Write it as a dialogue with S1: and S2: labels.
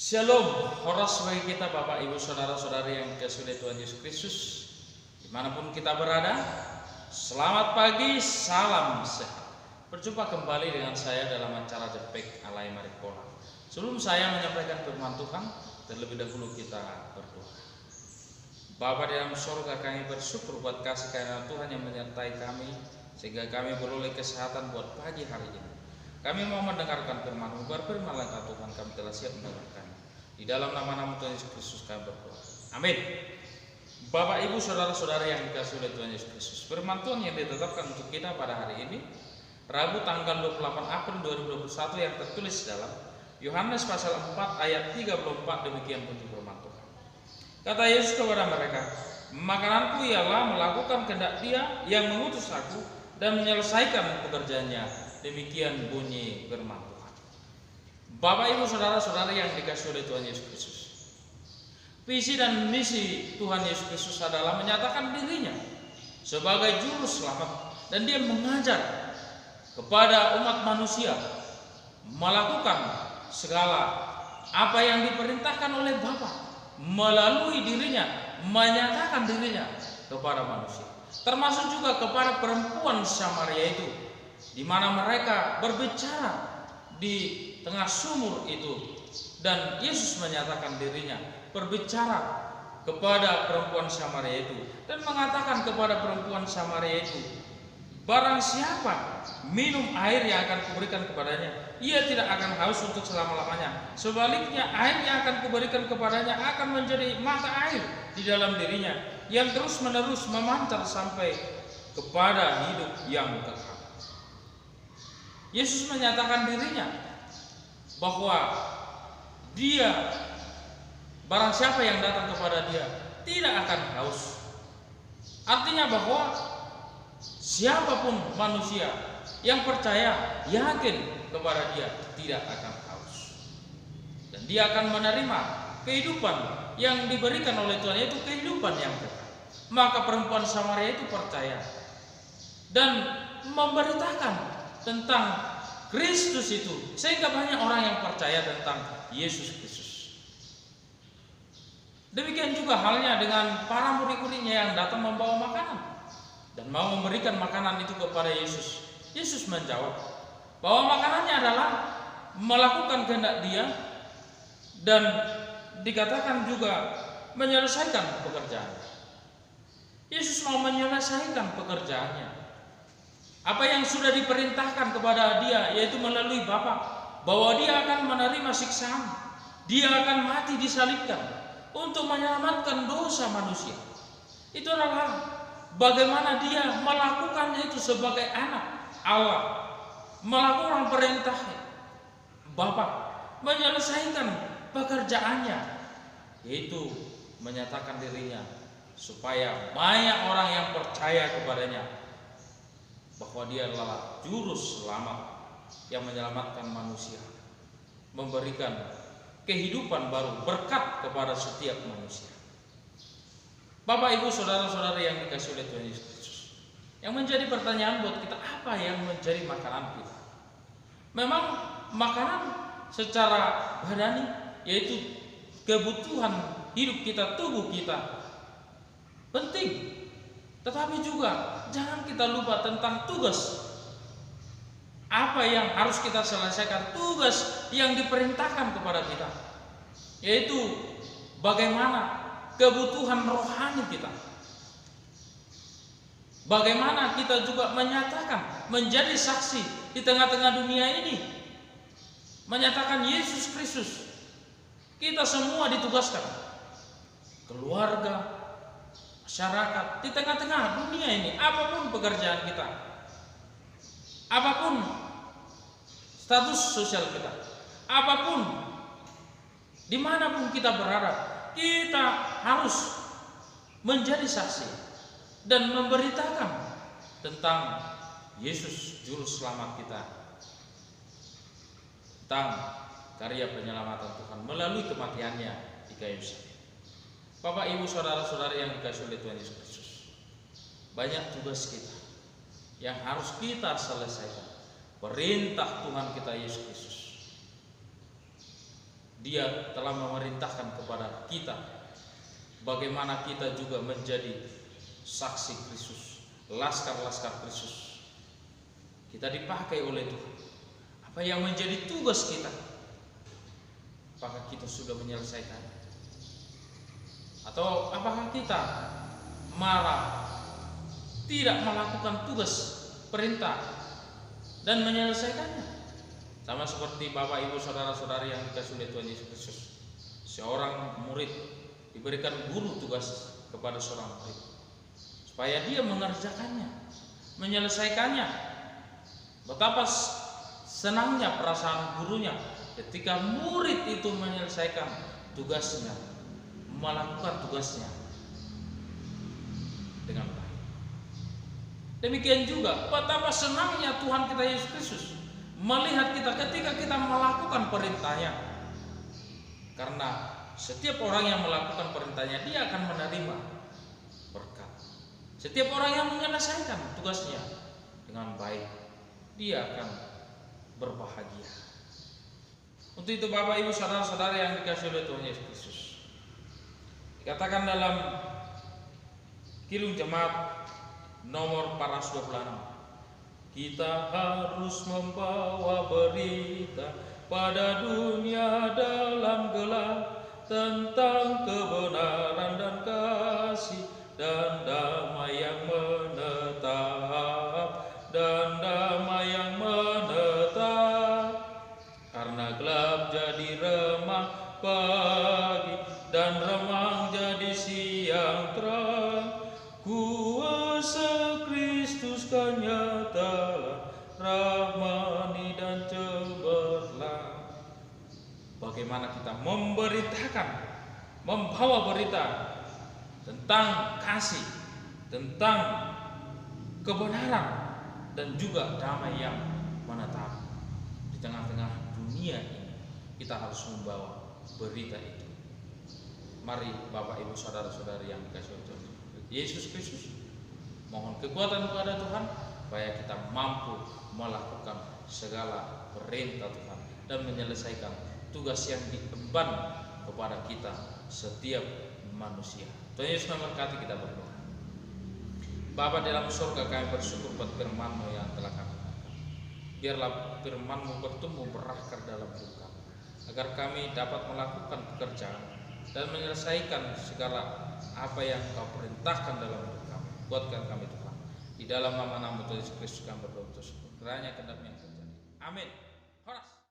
S1: Shalom, horas bagi kita Bapak Ibu Saudara-saudari yang dikasihi oleh Tuhan Yesus Kristus dimanapun kita berada. Selamat pagi, salam sehat. Berjumpa kembali dengan saya dalam acara The Pack Alay Maripola. Sebelum saya menyampaikan firman Tuhan, terlebih dahulu kita berdoa. Bapa di dalam surga, kami bersyukur buat kasih karunia Tuhan yang menyertai kami sehingga kami beroleh kesehatan buat pagi hari ini. Kami mau mendengarkan firman-Mu, berfirmanlah Tuhan, kami telah siap mendengarkan. Di dalam nama Tuhan Yesus Kristus kami berdoa. Amin. Bapak Ibu Saudara-saudara yang dikasihi oleh Tuhan Yesus Kristus, firman Tuhan yang ditetapkan untuk kita pada hari ini, Rabu tanggal 28 April 2021 yang tertulis dalam Yohanes pasal 4 ayat 34, demikian bunyi firman Tuhan. Kata Yesus kepada mereka, makananku ialah melakukan kehendak Dia yang mengutus aku dan menyelesaikan pekerjaannya. Demikian bunyi firman Tuhan. Bapak Ibu Saudara-saudara yang dikasihi oleh Tuhan Yesus Kristus, visi dan misi Tuhan Yesus Kristus adalah menyatakan dirinya sebagai juru selamat, dan Dia mengajar kepada umat manusia melakukan segala apa yang diperintahkan oleh Bapa melalui dirinya, menyatakan dirinya kepada manusia, termasuk juga kepada perempuan Samaria itu, di mana mereka berbicara di tengah sumur itu, dan Yesus menyatakan dirinya berbicara kepada perempuan Samaria itu dan mengatakan kepada perempuan Samaria itu, barang siapa minum air yang akan kuberikan kepadanya, ia tidak akan haus untuk selama-lamanya. Sebaliknya, air yang akan kuberikan kepadanya akan menjadi mata air di dalam dirinya yang terus-menerus memancar sampai kepada hidup yang kekal. Yesus menyatakan dirinya bahwa Dia, barang siapa yang datang kepada Dia tidak akan haus. Artinya bahwa siapapun manusia yang percaya, yakin kepada Dia tidak akan haus, dan dia akan menerima kehidupan yang diberikan oleh Tuhan, yaitu kehidupan yang kekal. Maka perempuan Samaria itu percaya dan memberitakan tentang Kristus itu, sehingga banyak orang yang percaya tentang Yesus Kristus. Demikian juga halnya dengan para murid-muridnya yang datang membawa makanan dan mau memberikan makanan itu kepada Yesus. Yesus menjawab bahwa makanannya adalah melakukan kehendak Dia, dan dikatakan juga menyelesaikan pekerjaan. Yesus mau menyelesaikan pekerjaannya. Apa yang sudah diperintahkan kepada Dia, yaitu melalui Bapa, bahwa Dia akan menerima siksaan, Dia akan mati disalibkan untuk menyelamatkan dosa manusia. Itu adalah bagaimana Dia melakukannya itu sebagai anak Allah, melakukan perintah Bapa, menyelesaikan pekerjaannya, yaitu menyatakan dirinya supaya banyak orang yang percaya kepadanya bahwa Dia adalah juru selamat yang menyelamatkan manusia, memberikan kehidupan baru, berkat kepada setiap manusia. Bapak Ibu Saudara-saudari yang dikasihi oleh Tuhan Yesus Kristus, yang menjadi pertanyaan buat kita, apa yang menjadi makanan kita? Memang makanan secara badani, yaitu kebutuhan hidup kita, tubuh kita, penting. Tetapi juga jangan kita lupa tentang tugas apa yang harus kita selesaikan, tugas yang diperintahkan kepada kita, yaitu bagaimana kebutuhan rohani kita, bagaimana kita juga menyatakan, menjadi saksi di tengah-tengah dunia ini, menyatakan Yesus Kristus. Kita semua ditugaskan, keluarga, masyarakat, di tengah-tengah dunia ini, apapun pekerjaan kita, apapun status sosial kita, apapun dimanapun kita berada, kita harus menjadi saksi dan memberitakan tentang Yesus Juru Selamat kita, tentang karya penyelamatan Tuhan melalui kematiannya di kayu salib. Bapak Ibu Saudara-saudari yang dikasihi oleh Tuhan Yesus Kristus, banyak tugas kita yang harus kita selesaikan. Perintah Tuhan kita Yesus Kristus, Dia telah memerintahkan kepada kita bagaimana kita juga menjadi saksi Kristus, laskar-laskar Kristus. Kita dipakai oleh Tuhan. Apa yang menjadi tugas kita? Apakah kita sudah menyelesaikan? Atau apakah kita malah tidak melakukan tugas perintah dan menyelesaikannya? Sama seperti Bapak Ibu Saudara-saudari yang dikasihi oleh Tuhan Yesus Kristus. Seorang murid diberikan guru tugas kepada seorang murid supaya dia mengerjakannya, menyelesaikannya. Betapa senangnya perasaan gurunya ketika murid itu menyelesaikan tugasnya, melakukan tugasnya dengan baik. Demikian juga betapa senangnya Tuhan kita Yesus Kristus melihat kita ketika kita melakukan perintahnya. Karena setiap orang yang melakukan perintahnya, dia akan menerima berkat. Setiap orang yang menyelesaikan tugasnya dengan baik, dia akan berbahagia. Untuk itu Bapak Ibu Saudara-saudari yang dikasihi oleh Tuhan Yesus Kristus, dikatakan dalam Kidung Jemaat nomor 426, kita harus membawa berita pada dunia dalam gelap tentang kebenaran dan kasih dan damai yang menetap, dan damai yang menetap. Karena gelap jadi remang pagi dan remang jadi siang terang, kuasa Kristus kan nyatalah, rahmani dan cemerlang. Bagaimana kita memberitakan, membawa berita tentang kasih, tentang kebenaran, dan juga damai yang menetap di tengah-tengah dunia ini. Kita harus membawa berita itu. Mari Bapak Ibu Saudara-saudari yang dikasihi Tuhan Yesus Kristus, mohon kekuatan kepada Tuhan supaya kita mampu melakukan segala perintah Tuhan dan menyelesaikan tugas yang diemban kepada kita setiap manusia. Tuhan Yesus memberkati, kita berdoa. Bapa dalam surga, kami bersyukur buat firman-Mu yang telah kami makan. Biarlah firman-Mu bertumbuh berakar dalam hidup kami, agar kami dapat melakukan pekerjaan dan menyelesaikan segala apa yang Kau perintahkan dalam hidup kami. Buatkan kami Tuhan. Di dalam nama Tuhan Yesus Kristus kami berdoa. Kiranya kehendakmu yang terjadi. Amin. Horas.